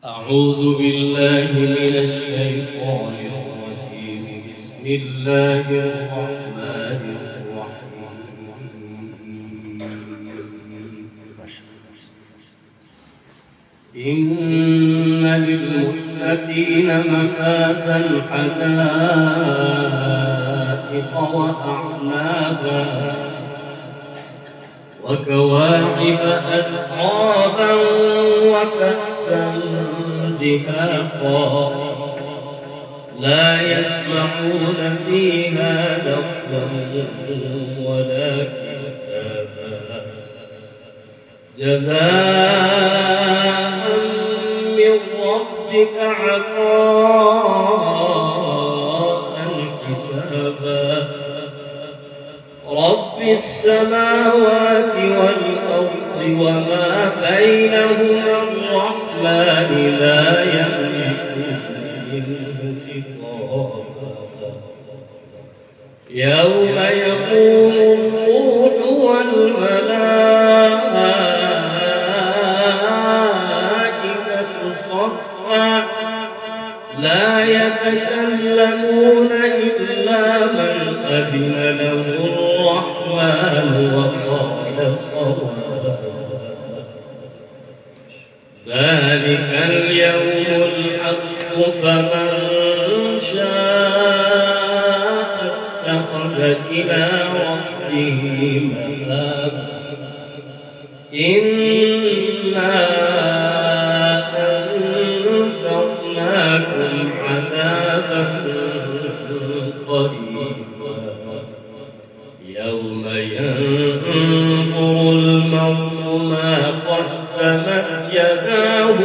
أعوذ بالله من الشيطان الرجيم. بسم الله الرحمن الرحيم. إن للمتقين مفازا حدائق وأعنابا وكواعب أترابا وكأسا دهاقا لا يسمعون فيها لغوا ولا كذابا جزاء من ربك عطاء حسابا رب السماوات والأرض وما بينهما الرحمن لا يملكون منه خطابا يوم يقوم الروح والملائكة صفا لا يتكلمون إلا من أذن له الرحمن وقال صوابا ذلك اليوم الحق فمن شاء اتخذ إلى ربه مآبا إنا أنذرناكم عذابا قريبا يوم ينظر المرء ما قدمت يداه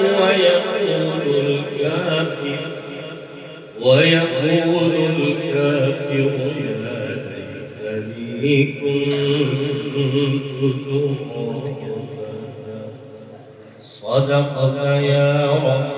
ويقول الكافر يا ليتني كنت ترابا صدقك يا رب